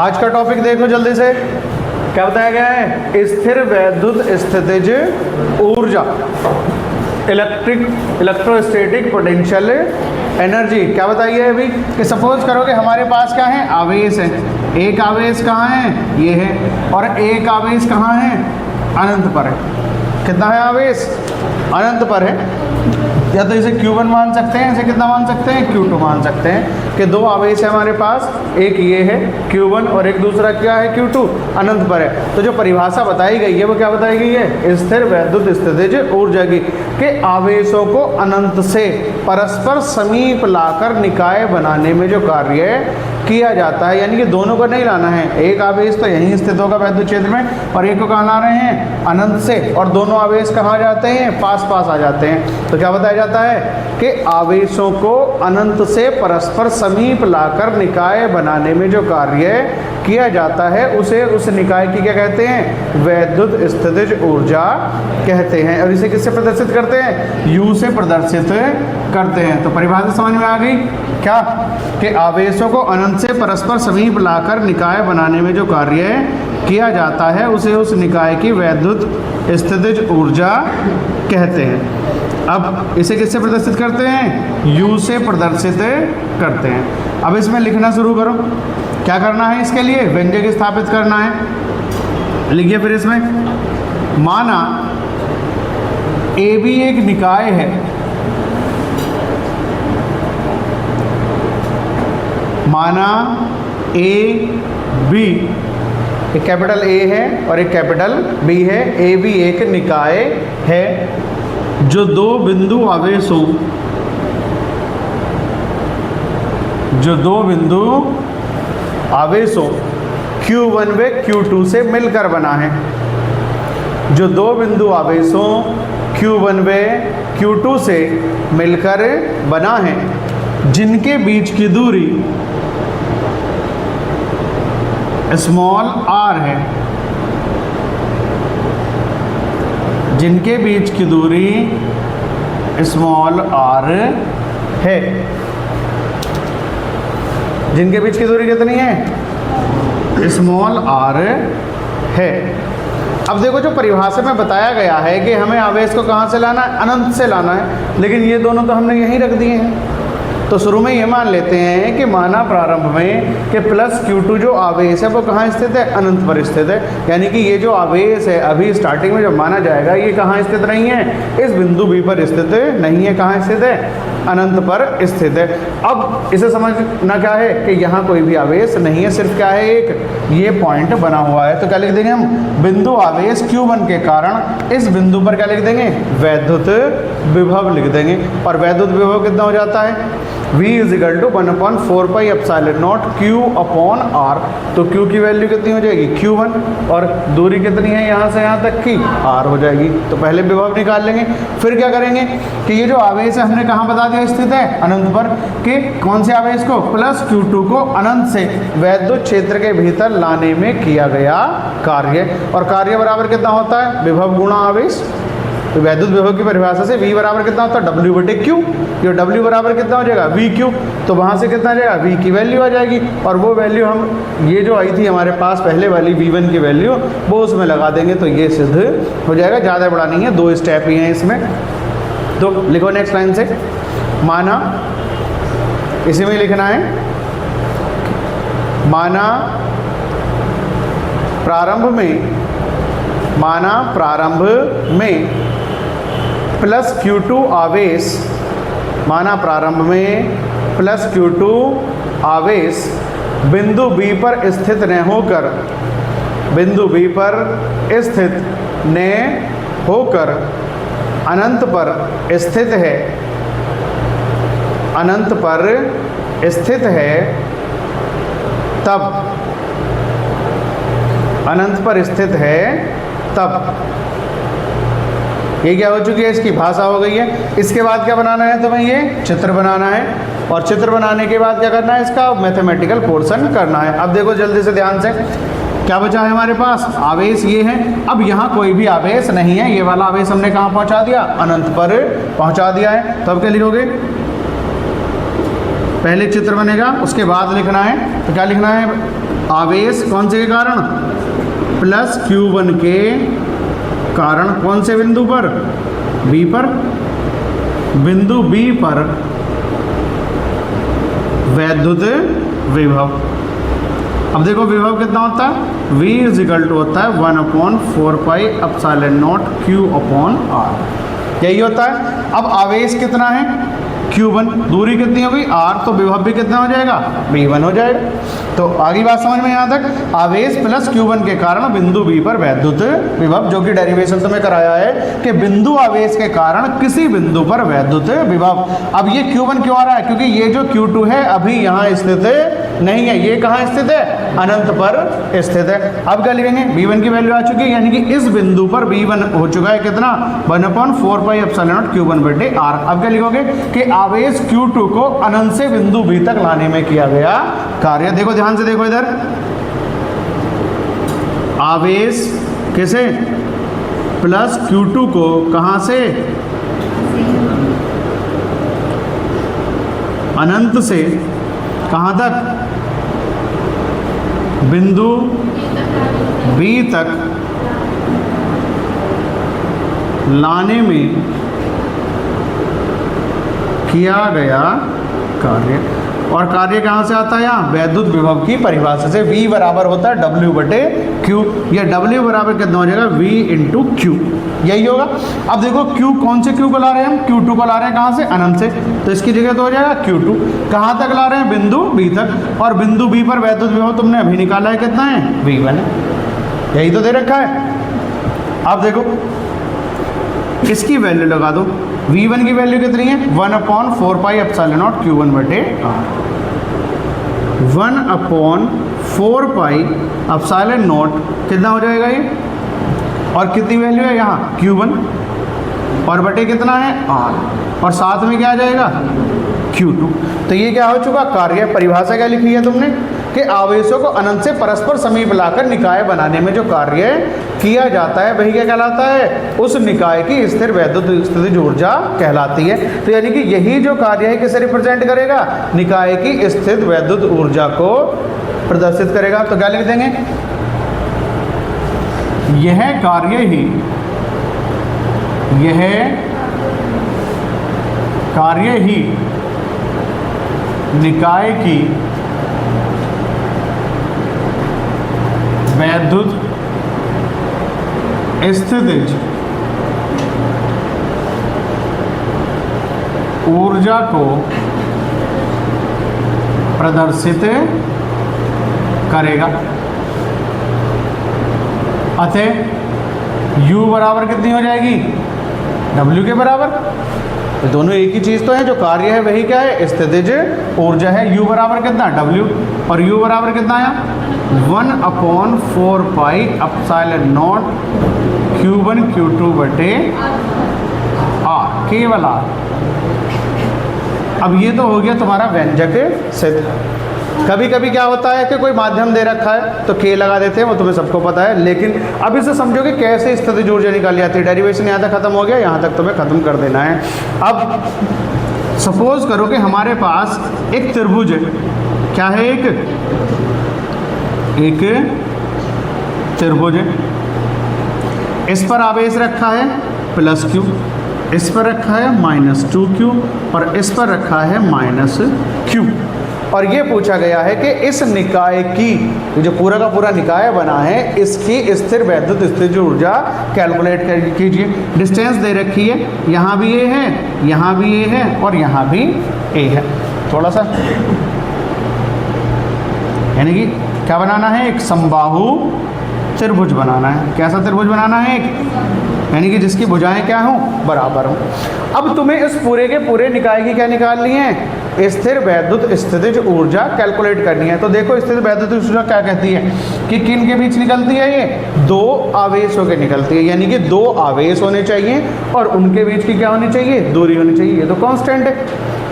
आज का टॉपिक देखो जल्दी से, क्या बताया गया है? स्थिर वैद्युत स्थितिज ऊर्जा, इलेक्ट्रोस्टैटिक पोटेंशियल एनर्जी। क्या बताइए अभी कि सपोज करो कि हमारे पास क्या है, आवेश है। एक आवेश कहाँ है, ये है, और एक आवेश कहाँ है, अनंत पर है। कितना है आवेश, अनंत पर है। या तो इसे Q1 मान सकते हैं, इसे कितना मान सकते हैं, Q2 मान सकते हैं कि दो आवेश है हमारे पास, एक ये है Q1 और एक दूसरा क्या है, Q2, अनंत पर है। तो जो परिभाषा बताई गई है वो क्या बताई गई है, स्थिर वैद्युत स्थितिज ऊर्जा की, कि आवेशों को अनंत से परस्पर समीप लाकर निकाय बनाने में जो कार्य किया जाता है, यानी कि दोनों को नहीं लाना है। एक आवेश तो यहीं स्थित होगा वैद्युत क्षेत्र में, और एक को कहाँ ला रहे हैं, अनंत से, और दोनों आवेश कहाँ जाते हैं, पास पास आ जाते हैं। तो क्या बताया जाता है कि आवेशों को अनंत से परस्पर समीप लाकर निकाय बनाने में जो कार्य किया जाता है उसे उस निकाय की क्या कहते हैं, वैद्युत स्थितिज ऊर्जा कहते हैं। और इसे किससे प्रदर्शित करते हैं, U से प्रदर्शित करते हैं। तो परिभाषा समझ में आ गई क्या, कि आवेशों को अनंत से परस्पर समीप लाकर निकाय बनाने में जो कार्य किया जाता है उसे उस निकाय की वैद्युत स्थितिज ऊर्जा कहते हैं। अब इसे किससे प्रदर्शित करते हैं, U से प्रदर्शित करते हैं। अब इसमें लिखना शुरू करो। क्या करना है, इसके लिए व्यंजक स्थापित करना है। लिखिए फिर इसमें, माना AB एक निकाय है, माना AB, एक कैपिटल A है और एक कैपिटल B है। AB एक निकाय है जो दो बिंदु आवेशों Q1 व Q2 से मिलकर बना है। जो दो बिंदु आवेशों Q1 व Q2 से मिलकर बना है, जिनके बीच की दूरी स्मॉल r है, जिनके बीच की दूरी स्मॉल r है। जिनके बीच की दूरी कितनी है, स्मॉल r है। अब देखो जो परिभाषा में बताया गया है कि हमें आवेश को कहाँ से लाना है, अनंत से लाना है, लेकिन ये दोनों तो हमने यहीं रख दिए हैं। तो शुरू में ये मान लेते हैं कि माना प्रारंभ में कि प्लस Q2 जो आवेश है वो कहाँ स्थित है, अनंत पर स्थित है। यानी कि ये जो आवेश है अभी स्टार्टिंग में जब माना जाएगा ये कहाँ स्थित नहीं है, इस बिंदु B पर स्थित नहीं है। कहाँ स्थित है, अनंत पर स्थित है। अब इसे समझना क्या है कि यहाँ कोई भी आवेश नहीं है, सिर्फ क्या है, एक ये पॉइंट बना हुआ है। तो क्या लिख देंगे हम, बिंदु आवेश Q1 के कारण इस बिंदु पर क्या लिख देंगे, वैद्युत विभव लिख देंगे। और वैद्युत विभव कितना हो जाता है, V = 1/4πε0 Q/R। तो Q की वैल्यू कितनी हो जाएगी, Q1, और दूरी कितनी है यहाँ से यहाँ तक की, R हो जाएगी। तो पहले विभव निकाल लेंगे, फिर क्या करेंगे कि ये जो आवेश है हमने कहाँ बता दिया स्थित है, अनंत पर, कि कौन से आवेश को, प्लस Q2 को अनंत से वैद्युत क्षेत्र के भीतर लाने में किया गया कार्य। और कार्य बराबर कितना होता है, विभव गुणा आवेश। तो वैद्युत विभव की परिभाषा से V बराबर कितना होता है, W/Q। जो W बराबर कितना हो जाएगा, VQ। तो वहाँ से कितना आ जाएगा, V की वैल्यू आ जाएगी, और वो वैल्यू हम ये जो आई थी हमारे पास पहले वाली V1 की वैल्यू, वो उसमें लगा देंगे तो ये सिद्ध हो जाएगा। ज़्यादा बड़ा नहीं है, 2 स्टेप ही हैं इसमें। तो लिखो नेक्स्ट लाइन से, माना, इसी में लिखना है, माना प्रारंभ में प्लस Q2 आवेश, माना प्रारंभ में प्लस Q2 आवेश बिंदु B पर स्थित न होकर, बिंदु B पर स्थित न होकर अनंत पर स्थित है, अनंत पर स्थित है, तब अनंत पर स्थित है तब। ये क्या हो चुकी है, इसकी भाषा हो गई है। इसके बाद क्या बनाना है तुम्हें, ये चित्र बनाना है, और चित्र बनाने के बाद क्या करना है, इसका मैथमेटिकल पोर्शन करना है। अब देखो जल्दी से ध्यान से, क्या बचा है हमारे पास, आवेश ये है। अब यहाँ कोई भी आवेश नहीं है, ये वाला आवेश हमने कहाँ पहुँचा दिया, अनंत पर पहुँचा दिया है। तो अब क्या लिखोगे, पहले चित्र बनेगा उसके बाद लिखना है। तो क्या लिखना है, आवेश कौन से के कारण, प्लस Q1 के कारण, कौन से बिंदु पर, B पर, बिंदु B पर वैद्युत विभव। अब देखो विभव कितना होता है, V = होता है 1/4πε0 Q/R, यही होता है। अब आवेश कितना है, Q1, दूरी कितनी होगी R, तो विभव भी कितना हो जाएगा, V1 हो जाएगा। तो आगे बात समझ में यहाँ तक, आवेश प्लस Q1 के कारण बिंदु B पर वैद्युत विभव, जो कि डेरिवेशन तुम्हें कराया है कि बिंदु आवेश के कारण किसी बिंदु पर वैद्युत विभव। अब ये Q1 क्यों आ रहा है, क्योंकि ये जो Q2 है अभी यहाँ स्थित नहीं है, ये कहाँ स्थित है, अनंत पर स्थित है। अब क्या लिखेंगे, V1 की वैल्यू आ चुकी है, यानी कि इस बिंदु पर V1 हो चुका है कितना, 1/4πε0 Q1/R। अब क्या लिखोगे कि आवेश Q2 को अनंत से बिंदु B तक लाने में किया गया कार्य। देखो ध्यान से देखो इधर, आवेश किसे, प्लस Q2 को कहां से, अनंत से कहां तक, बिंदु B तक लाने में किया गया कार्य। और कार्य कहाँ से आता है, यहाँ वैद्युत विभव की परिभाषा से। V बराबर होता है W/Q, या W बराबर कितना हो जाएगा, V × Q, यही होगा। अब देखो Q, कौन से Q को ला रहे हैं हम, Q2 को ला रहे हैं कहाँ से, अनंत से, तो इसकी जगह तो हो जाएगा Q2। कहाँ तक ला रहे हैं, बिंदु B तक, और बिंदु B पर वैद्युत विभव तुमने अभी निकाला है कितना है, V1 है, यही तो दे रखा है। अब देखो इसकी वैल्यू लगा दो, V1 की वैल्यू कितनी है, 1/4πε0 Q1/R, 1/4πε0 कितना हो जाएगा ये, और कितनी वैल्यू है यहाँ Q1, और बटे कितना है R, और साथ में क्या आ जाएगा Q2। तो ये क्या हो चुका कार्य। परिभाषा क्या लिखी है तुमने कि आवेशों को अनंत से परस्पर समीप लाकर निकाय बनाने में जो कार्य किया जाता है वही क्या कहलाता है, उस निकाय की स्थिर वैद्युत स्थितिज ऊर्जा कहलाती है। तो यानी कि यही जो कार्य है किसे रिप्रेजेंट करेगा, निकाय की स्थिर वैद्युत ऊर्जा को प्रदर्शित करेगा। तो क्या लिख देंगे, यह कार्य ही निकाय की वैद्युत स्थितिज ऊर्जा को प्रदर्शित करेगा। अतः U बराबर कितनी हो जाएगी, W के बराबर। तो दोनों एक ही चीज़ तो है, जो कार्य है वही क्या है, स्थितिज ऊर्जा है। U बराबर कितना, W, और U बराबर कितना आया, 1/4πε0 Q1 Q2/R, केवल R। अब ये तो हो गया तुम्हारा व्यंजक सिद्ध। कभी कभी क्या होता है कि कोई माध्यम दे रखा है तो K लगा देते हैं, वो तुम्हें सबको पता है। लेकिन अब इसे समझो कि कैसे स्थितिज ऊर्जा निकाली जाती है। डेरिवेशन यहाँ तक खत्म हो गया, यहाँ तक तुम्हें खत्म कर देना है। अब सपोज करो कि हमारे पास एक त्रिभुज है, क्या है, एक त्रिभुज है। इस पर आवेश रखा है +Q, इस पर रखा है -2Q, और इस पर रखा है -Q। और ये पूछा गया है कि इस निकाय की, जो पूरा का पूरा निकाय बना है, इसकी स्थिर वैद्युत स्थितिज ऊर्जा कैलकुलेट कीजिए। डिस्टेंस दे रखी है, यहाँ भी A है, यहाँ भी A है, और यहाँ भी A है। थोड़ा सा यानी कि क्या बनाना है, एक समबाहु त्रिभुज बनाना है। कैसा त्रिभुज बनाना है, एक, यानी कि जिसकी भुजाएं क्या हों, बराबर हों। अब तुम्हें इस पूरे के पूरे निकाय की क्या निकालनी है, स्थिर वैद्युत स्थितिज ऊर्जा कैलकुलेट करनी है। तो देखो स्थिर वैद्युत ऊर्जा क्या कहती है कि किन के बीच निकलती है, ये दो आवेशों के निकलती है। यानी कि दो आवेश होने चाहिए और उनके बीच की क्या होनी चाहिए, दूरी होनी चाहिए। ये तो कांस्टेंट है।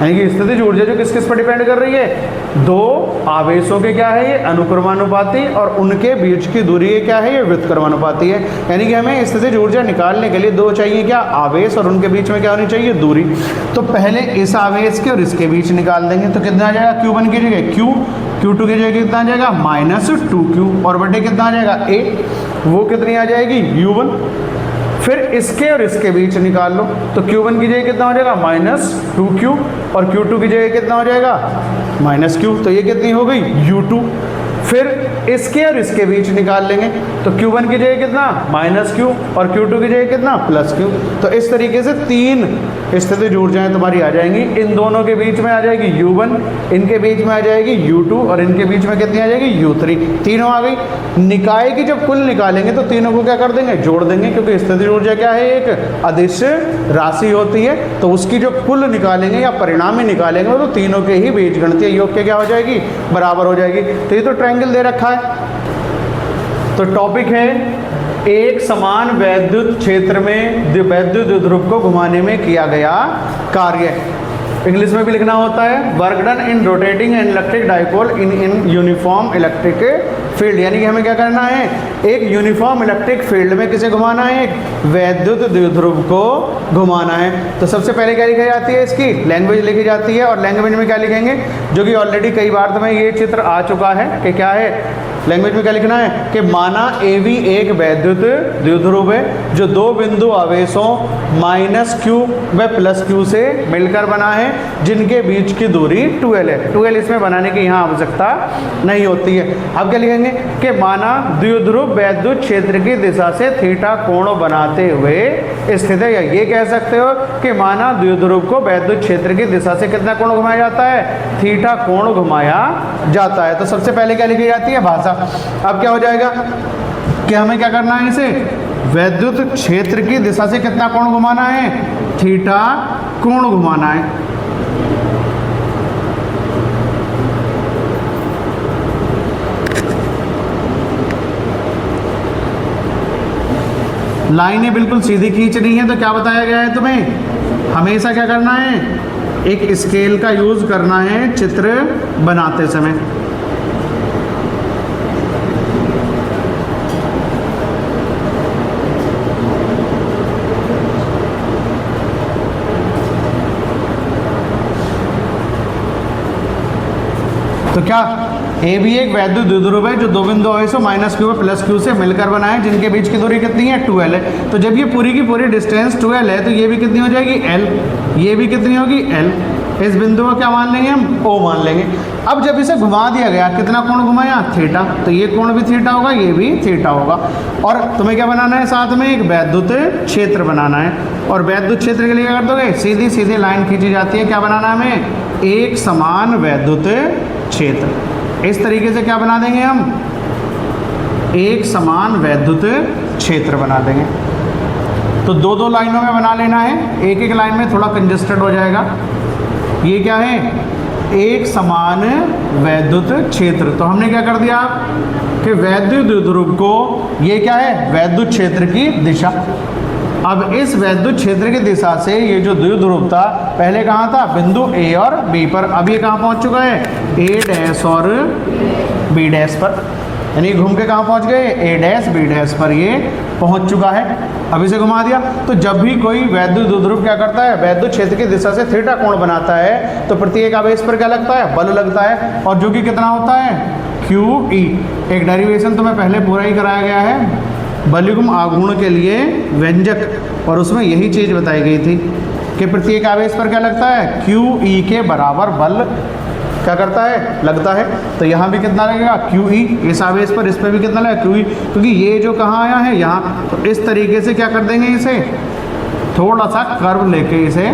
यानी कि स्थितिज ऊर्जा जो किस किस पर डिपेंड कर रही है, दो आवेशों के क्या है ये अनुक्रमानुपाती, और उनके बीच की दूरी ये क्या है ये व्युत्क्रमानुपाती है। यानी कि हमें स्थितिज ऊर्जा निकालने के लिए दो चाहिए क्या, आवेश, और उनके बीच में क्या होनी चाहिए, दूरी। तो पहले इस आवेश के और इसके बीच निकाल देंगे, तो कितना आ जाएगा, Q1 की जगह Q, Q2 की जगह कितना आ जाएगा -2Q, और बटे कितना आ जाएगा A, वो कितनी आ जाएगी U1। फिर इसके और इसके बीच निकाल लो, तो Q1 की जगह कितना हो जाएगा -2Q, और Q2 की जगह कितना हो जाएगा -Q, तो ये कितनी हो गई U2। फिर इसके और इसके बीच निकाल लेंगे, तो Q1 की जगह कितना -Q, और Q2 की जगह कितना +Q। तो इस तरीके से तीन स्थितिज ऊर्जाएं तुम्हारी आ जाएंगी। इन दोनों के बीच में आ जाएगी U1, इनके बीच में आ जाएगी U2, और इनके बीच में कितनी आ जाएगी U3। तीनों आ गई। निकाय की जब कुल निकालेंगे तो तीनों को क्या कर देंगे, जोड़ देंगे, क्योंकि स्थितिज ऊर्जा क्या है, एक अदिश राशि होती है, तो उसकी जो कुल निकालेंगे या परिणामी निकालेंगे तो तीनों के ही बीजगणितीय योग के क्या हो जाएगी, बराबर हो जाएगी। तो ये तो ट्रायंगल दे रखा है। तो टॉपिक है एक समान वैद्युत क्षेत्र में वैद्युत द्विध्रुव को घुमाने में किया गया कार्य। इंग्लिश में भी लिखना होता है work done in rotating an electric dipole in uniform electric field. यानी कि हमें क्या करना है, एक यूनिफॉर्म इलेक्ट्रिक फील्ड में किसे घुमाना है, एक वैद्युत द्विध्रुव को घुमाना है। तो सबसे पहले क्या लिखी जाती है, इसकी लैंग्वेज लिखी जाती है, और लैंग्वेज में क्या लिखेंगे, जो कि ऑलरेडी कई बार तुम्हें ये चित्र आ चुका है कि क्या है, लैंग्वेज में क्या लिखना है कि माना AB एक वैद्युत द्विध्रुव है जो दो बिंदु आवेशों -Q व +Q से मिलकर बना है, जिनके बीच की दूरी 2L है। 2L इसमें बनाने की यहाँ आवश्यकता नहीं होती है। अब क्या लिखेंगे कि माना द्विध्रुव वैद्युत क्षेत्र की दिशा से थीटा कोण बनाते हुए स्थित है, या ये कह सकते हो कि माना द्विध्रुव को वैद्युत क्षेत्र की दिशा से कितना कोण घुमाया जाता है, थीटा कोण घुमाया जाता है। तो सबसे पहले क्या लिखी जाती है, भाषा। अब क्या हो जाएगा कि हमें क्या करना है, इसे वैद्युत क्षेत्र की दिशा से कितना कोण घुमाना है, थीटा कोण घुमाना है। लाइनें बिल्कुल सीधी खींचनी है, तो क्या बताया गया है तुम्हें, हमेशा क्या करना है, एक स्केल का यूज करना है चित्र बनाते समय। तो क्या AB एक वैद्युत द्विध्रुव है जो दो बिंदु आवेशों -Q व +Q से मिलकर बना है, जिनके बीच की दूरी कितनी है, 2L है। तो जब ये पूरी की पूरी डिस्टेंस 2L है, तो ये भी कितनी हो जाएगी, L, ये भी कितनी होगी, L। इस बिंदु को क्या मान लेंगे हम, O मान लेंगे। अब जब इसे घुमा दिया गया, कितना कोण घुमाया, थीटा, तो ये कोण भी थीटा होगा, ये भी थीटा होगा। और तुम्हें क्या बनाना है, साथ में एक वैद्युत क्षेत्र बनाना है, और वैद्युत क्षेत्र के लिए क्या कर दोगे, सीधी सीधी लाइन खींची जाती है, क्या बनाना है हमें, एक समान वैद्युत क्षेत्र। इस तरीके से क्या बना देंगे हम, एक समान वैद्युत क्षेत्र बना देंगे। तो दो दो लाइनों में बना लेना है, एक एक लाइन में थोड़ा कंजस्टेड हो जाएगा। ये क्या है, एक समान वैद्युत क्षेत्र। तो हमने क्या कर दिया कि वैद्युत द्विध्रुव को, ये क्या है, वैद्युत क्षेत्र की दिशा। अब इस वैद्युत क्षेत्र की दिशा से ये जो द्विध्रुव था, पहले कहाँ था, बिंदु A और B पर, अब ये कहाँ पहुँच चुका है, A' और B' पर, यानी घूम के कहाँ पहुँच गए, A' B' पर ये पहुँच चुका है। अब इसे घुमा दिया, तो जब भी कोई वैद्युत द्विध्रुव क्या करता है, वैद्युत क्षेत्र की दिशा से थीटा कोण बनाता है, तो प्रत्येक आवेश पर क्या लगता है, बल लगता है, और जो कि कितना होता है, QE। एक डेरिवेशन तुम्हें पहले पूरा ही कराया गया है बलयुग्म आघूर्ण के लिए व्यंजक, और उसमें यही चीज़ बताई गई थी कि प्रत्येक आवेश पर क्या लगता है, QE के बराबर बल क्या करता है, लगता है। तो यहाँ भी कितना लगेगा, QE, इस आवेश पर, इस पर भी कितना लगेगा, QE, क्योंकि ये जो कहाँ आया है, यहाँ। तो इस तरीके से क्या कर देंगे, इसे थोड़ा सा कर्व लेके इसे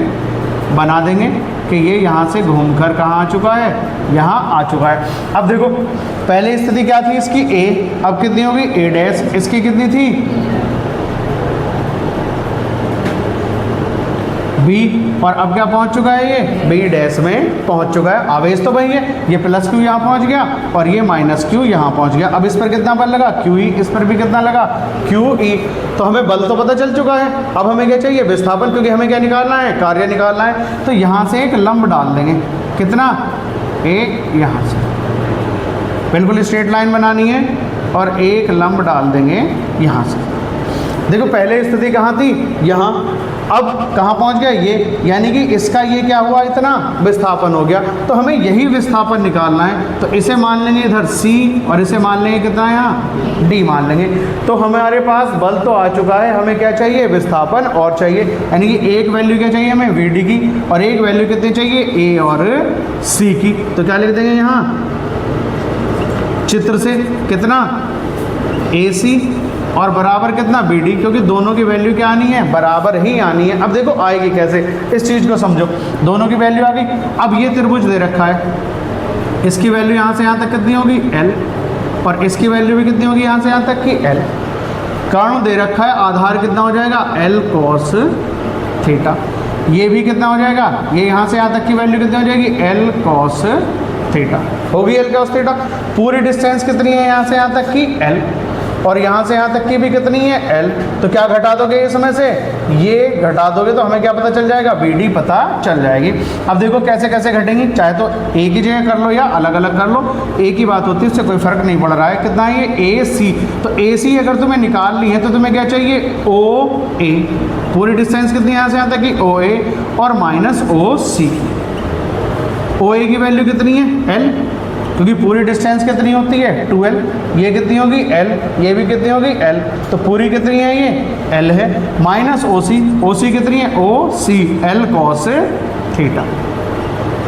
बना देंगे कि ये यहाँ से घूमकर कहाँ आ चुका है, यहाँ आ चुका है। अब देखो पहले स्थिति क्या थी इसकी, A, अब कितनी होगी, A', इसकी कितनी थी, बी, और अब क्या पहुंच चुका है ये बी डैश में पहुंच चुका है। आवेश तो वही है, ये प्लस क्यू यहाँ पहुंच गया और ये माइनस क्यू यहाँ पहुंच गया। अब इस पर कितना बल लगा क्यू ई, इस पर भी कितना लगा क्यू ई। तो हमें बल तो पता चल चुका है, अब हमें क्या चाहिए विस्थापन, क्योंकि हमें क्या निकालना है कार्य निकालना है। तो यहाँ से एक लंब डाल देंगे, कितना एक, यहाँ से बिल्कुल स्ट्रेट लाइन बनानी है और एक लंब डाल देंगे यहाँ से। देखो पहले स्थिति कहाँ थी यहाँ, अब कहाँ पहुँच गया ये, यानी कि इसका ये क्या हुआ इतना विस्थापन हो गया। तो हमें यही विस्थापन निकालना है, तो इसे मान लेंगे इधर C और इसे मान लेंगे कितना यहाँ D मान लेंगे। तो हमारे पास बल तो आ चुका है, हमें क्या चाहिए विस्थापन और चाहिए, यानी कि एक वैल्यू क्या चाहिए हमें VD की और एक वैल्यू कितनी चाहिए A और C की। तो क्या लिख देंगे यहाँ चित्र से, कितना AC और बराबर कितना BD, क्योंकि दोनों की वैल्यू क्या आनी है बराबर ही आनी है। अब देखो आएगी कैसे, इस चीज़ को समझो, दोनों की वैल्यू आ गई। अब ये त्रिभुज दे रखा है, इसकी वैल्यू यहाँ से यहाँ तक कितनी होगी L और इसकी वैल्यू भी कितनी होगी यहाँ से यहाँ तक की L। कर्ण दे रखा है, आधार कितना हो जाएगा L cos थीटा, ये भी कितना हो जाएगा, ये यहाँ से यहाँ तक की वैल्यू कितनी हो जाएगी L cos थीटा, होगी L cos थीटा। पूरी डिस्टेंस कितनी है यहाँ से यहाँ तक की L और यहाँ से यहाँ तक की भी कितनी है L। तो क्या घटा दोगे इसमें से, ये घटा दोगे तो हमें क्या पता चल जाएगा BD पता चल जाएगी। अब देखो कैसे कैसे घटेंगी, चाहे तो एक ही जगह कर लो या अलग अलग कर लो, एक ही बात होती है, उससे कोई फर्क नहीं पड़ रहा है। कितना है ये AC, तो AC अगर तुम्हें निकाल ली है तो तुम्हें क्या चाहिए OA, पूरी डिस्टेंस कितनी है यहाँ से यहाँ तक की OA और माइनस OC। OA की वैल्यू कितनी है L, क्योंकि पूरी डिस्टेंस कितनी होती है 2L, ये कितनी होगी L, ये भी कितनी होगी L, तो पूरी कितनी है ये L है, माइनस OC, OC कितनी है OC L cos थीटा।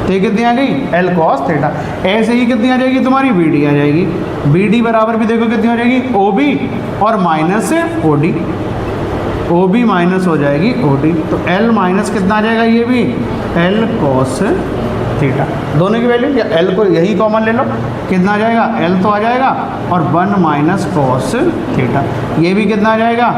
तो ये कितनी आ गई L cos थीटा। ऐसे ही कितनी आ जाएगी तुम्हारी BD आ जाएगी, BD बराबर भी देखो कितनी हो जाएगी OB और माइनस OD, OB माइनस हो जाएगी OD। तो L माइनस कितना आ जाएगा ये भी L cos थीटा। दोनों की वैल्यू या L को यही कॉमन ले लो, कितना आ जाएगा L तो आ जाएगा और 1 माइनस कॉस थीटा, ये भी कितना आ जाएगा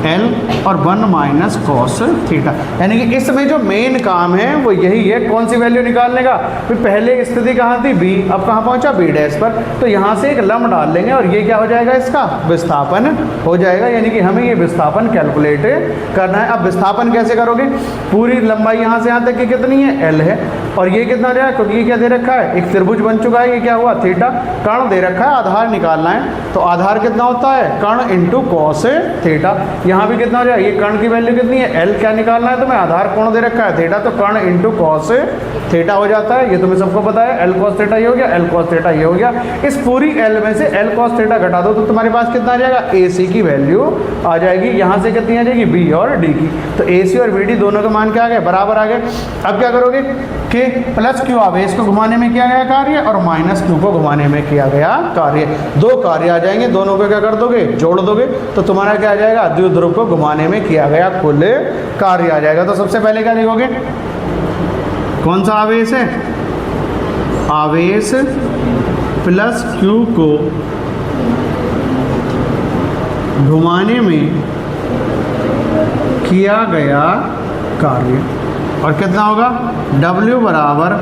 L और 1 माइनस कॉस थीटा। यानी कि इसमें जो मेन काम है वो यही है, कौन सी वैल्यू निकालने का। फिर पहले स्थिति कहाँ थी B, अब कहाँ पहुँचा B डैश पर, तो यहाँ से एक लंब डाल लेंगे और ये क्या हो जाएगा इसका विस्थापन हो जाएगा। यानी कि हमें ये विस्थापन कैलकुलेट करना है। अब विस्थापन कैसे करोगे, पूरी लंबाई यहाँ से यहाँ तक की कितनी है L है और ये कितना जाएगा, क्योंकि ये क्या दे रखा है एक त्रिभुज बन चुका है, ये क्या हुआ थीटा। कर्ण दे रखा है, आधार निकालना है, तो आधार कितना होता है कर्ण इंटू कॉस थीटा। यहाँ भी कितना हो जाएगा, ये कर्ण की वैल्यू कितनी है L, क्या निकालना है तुम्हें, आधार कोण दे रखा है थीटा, तो कर्ण इंटू कॉस थीटा हो जाता है। ये तुम्हें सबको पता है, L cos थीटा ये हो गया, L cos थीटा ये हो गया। इस पूरी L में से L cos थीटा घटा दो तो तुम्हारे पास कितना आ जाएगा AC की वैल्यू आ जाएगी। यहाँ से कितनी आ जाएगी B और D की, तो AC और BD दोनों के मान क्या आ गए बराबर आ गए। अब क्या करोगे कि प्लस Q आवेश को घुमाने में किया गया कार्य और माइनस Q को घुमाने में किया गया कार्य, दो कार्य आ जाएंगे, दोनों को क्या कर दोगे जोड़ दोगे, तो तुम्हारा क्या आ जाएगा द्विध्रुव को घुमाने में किया गया कुल कार्य आ जाएगा। तो सबसे पहले क्या लिखोगे, कौन सा आवेश है, आवेश प्लस Q को घुमाने में किया गया कार्य, और कितना होगा W बराबर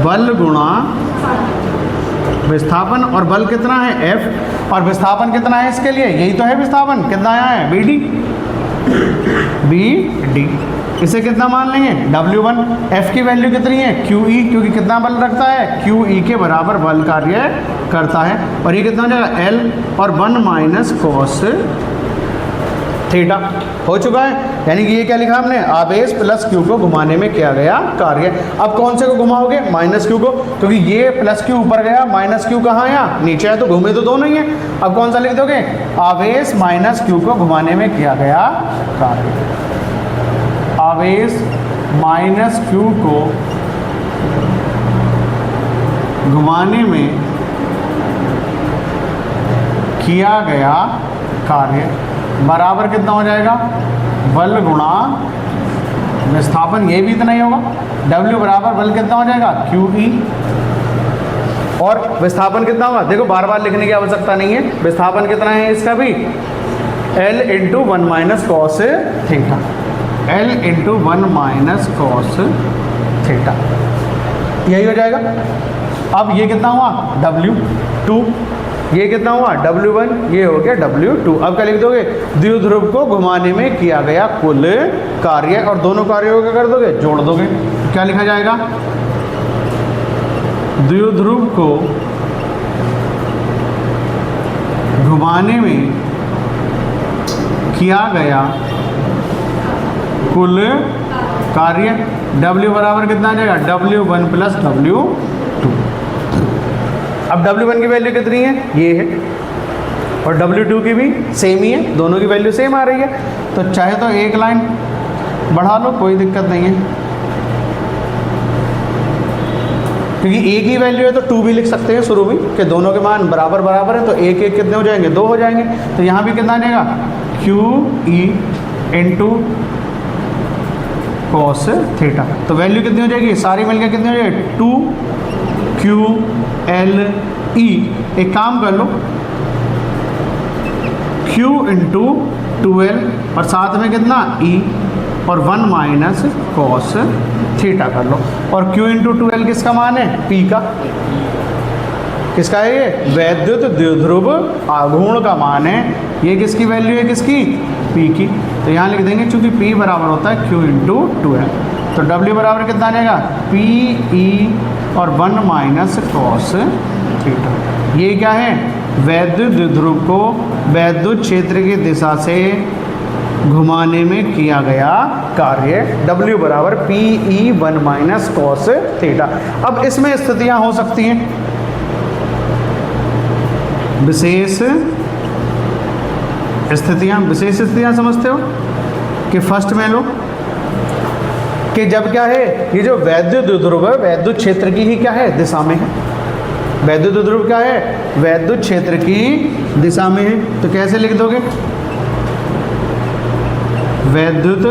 बल गुणा विस्थापन, और बल कितना है F और विस्थापन कितना है इसके लिए, यही तो है विस्थापन, कितना आया है BD। इसे कितना मान लेंगे W1, F की वैल्यू कितनी है QE, क्योंकि कितना बल रखता है QE के बराबर बल कार्य करता है, और ये कितना हो जाएगा L और 1 माइनस कॉस थीटा हो चुका है। यानी कि ये क्या लिखा हमने, आवेश प्लस Q को घुमाने में किया गया कार्य। अब कौन से को घुमाओगे, माइनस Q को, क्योंकि ये प्लस Q ऊपर गया, माइनस Q कहाँ आया नीचे है, तो घूमे तो दोनों ही है। अब कौन सा लिख दोगे, आवेश माइनस Q को घुमाने में किया गया कार्य, आवेश माइनस Q को घुमाने में किया गया कार्य बराबर कितना हो जाएगा, बल गुणा विस्थापन, ये भी इतना ही होगा। W बराबर बल कितना हो जाएगा QE, और विस्थापन कितना होगा, देखो बार बार लिखने की आवश्यकता नहीं है, विस्थापन कितना है इसका भी L into 1 minus cos theta. L into 1 minus cos theta, यही हो जाएगा। अब ये कितना हुआ W2, ये कितना हुआ W1, ये हो गया W2। अब क्या लिख दोगे, द्विध्रुव को घुमाने में किया गया कुल कार्य, और दोनों कार्यों को क्या कर दोगे, जोड़ दोगे। क्या लिखा जाएगा, द्विध्रुव को घुमाने में किया गया कुल कार्य, W बराबर कितना आ जाएगा, W1 प्लस W2। अब W1 की वैल्यू कितनी है, ये है, और W2 की भी सेम ही है, दोनों की वैल्यू सेम आ रही है। तो चाहे तो एक लाइन बढ़ा लो, कोई दिक्कत नहीं है, क्योंकि एक ही वैल्यू है तो 2 भी लिख सकते हैं शुरू में, कि दोनों के मान बराबर बराबर है, तो एक एक कितने हो जाएंगे, 2 हो जाएंगे। तो यहाँ भी कितना आ जाएगा, QE इंटू कॉस थीटा। तो वैल्यू कितनी हो जाएगी, सारी मिलकर कितनी हो जाएगी, 2QLE। एक काम कर लो, Q इंटू 2L और साथ में कितना E और 1 माइनस कॉस थीटा कर लो। और Q इंटू 2L किसका मान है, P का। किसका है ये, वैद्युत द्विध्रुव आघूर्ण का मान है। ये किसकी वैल्यू है, किसकी, P की। तो यहाँ लिख देंगे, चूंकि P बराबर होता है Q इंटू 2L, तो W बराबर कितना आ जाएगा, PE और 1 माइनस कॉस थीटा। ये क्या है, वैद्युत द्विध्रुव को वैद्युत क्षेत्र की दिशा से घुमाने में किया गया कार्य, W बराबर PE 1 माइनस कॉस थीटा। अब इसमें स्थितियां हो सकती हैं, विशेष स्थितियां समझते हो, कि फर्स्ट में लो कि जब क्या है, ये जो वैद्युत द्विध्रुव है वैद्युत क्षेत्र की ही क्या है, दिशा में है। वैद्युत द्विध्रुव क्या है, वैद्युत क्षेत्र की दिशा में है। तो कैसे लिख दोगे, वैद्युत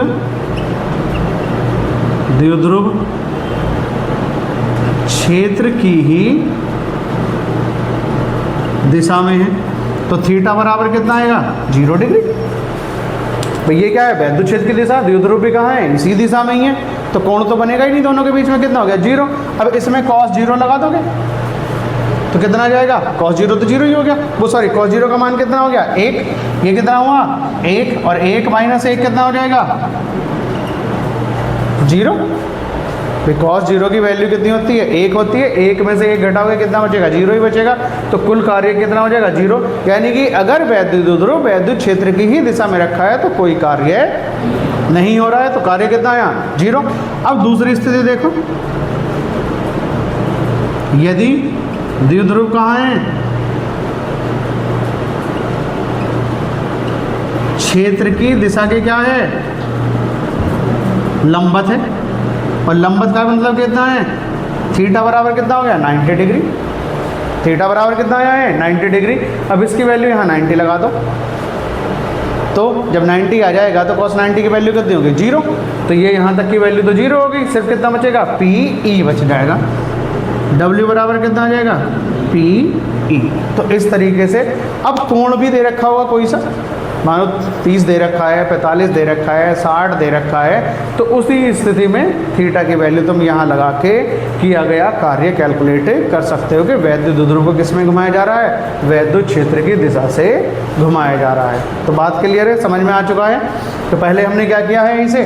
द्विध्रुव क्षेत्र की ही दिशा में है, तो थीटा बराबर कितना आएगा, 0 डिग्री। भाई ये क्या है, वैद्युत क्षेत्र की दिशा, द्विध्रुव भी कहाँ है, इसी दिशा में ही है, तो कोण तो बनेगा ही नहीं, दोनों के बीच में कितना हो गया, 0। अब इसमें cos 0 लगा दोगे तो कितना आ जाएगा, cos 0 तो 0 ही हो गया, वो सॉरी cos 0 का मान कितना हो गया, 1। ये कितना हुआ, 1, और 1 माइनस 1 कितना हो जाएगा, 0। भाई cos 0 की वैल्यू कितनी होती है, 1 होती है, 1 में से 1 घटाओगे कितना बचेगा, 0 ही बचेगा। तो कुल कार्य कितना हो जाएगा, 0। यानी कि अगर वैद्युत द्विध्रुव वैद्युत क्षेत्र की ही दिशा में रखा है तो कोई कार्य नहीं हो रहा है, तो कार्य कितना आया, 0। अब दूसरी स्थिति देखो, यदि द्विध्रुव कहाँ है, क्षेत्र की दिशा के क्या है, लंबवत है, और लंबवत का मतलब कितना है, थीटा बराबर कितना हो गया, 90 डिग्री। थीटा बराबर कितना आया है, 90 डिग्री। अब इसकी वैल्यू यहाँ 90 लगा दो, तो जब 90 आ जाएगा तो cos 90 की वैल्यू कितनी होगी, 0। तो ये यहाँ तक की वैल्यू तो 0 होगी, सिर्फ कितना बचेगा, PE बच जाएगा। W बराबर कितना आ जाएगा, PE। तो इस तरीके से अब कोण भी दे रखा होगा कोई सा, मानो 30 दे रखा है, 45 दे रखा है, 60 दे रखा है, तो उसी स्थिति में थीटा की वैल्यू तुम यहाँ लगा के किया गया कार्य कैलकुलेट कर सकते हो कि वैद्युत द्विध्रुव को किस में घुमाया जा रहा है, वैद्युत क्षेत्र की दिशा से घुमाया जा रहा है। तो बात क्लियर है, समझ में आ चुका है। तो पहले हमने क्या किया है, इसे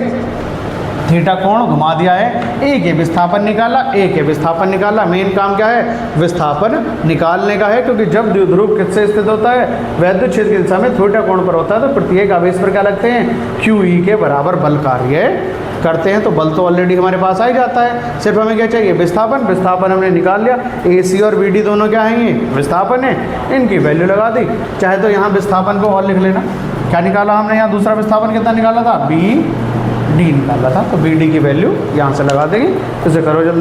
थीटा कोण घुमा दिया है, ए के विस्थापन निकाला, ए के विस्थापन निकाला। मेन काम क्या है, विस्थापन निकालने का है, क्योंकि जब द्विध्रुव किससे स्थित होता है, वैद्युत क्षेत्र की दिशा में थीटा कोण पर होता है, तो प्रत्येक आवेश पर क्या लगते हैं, QE के बराबर बल कार्य करते हैं। तो बल तो ऑलरेडी हमारे पास आ ही जाता है, सिर्फ हमें क्या चाहिए, विस्थापन। विस्थापन हमने निकाल लिया, AC और BD दोनों क्या हैं, ये विस्थापन है, इनकी वैल्यू लगा दी। चाहे तो यहाँ विस्थापन को और लिख लेना, क्या निकाला हमने, यहाँ दूसरा विस्थापन कितना निकाला था, BD निकाला था, तो BD की वैल्यू यहाँ से लगा देंगे। इसे करो जल्दी।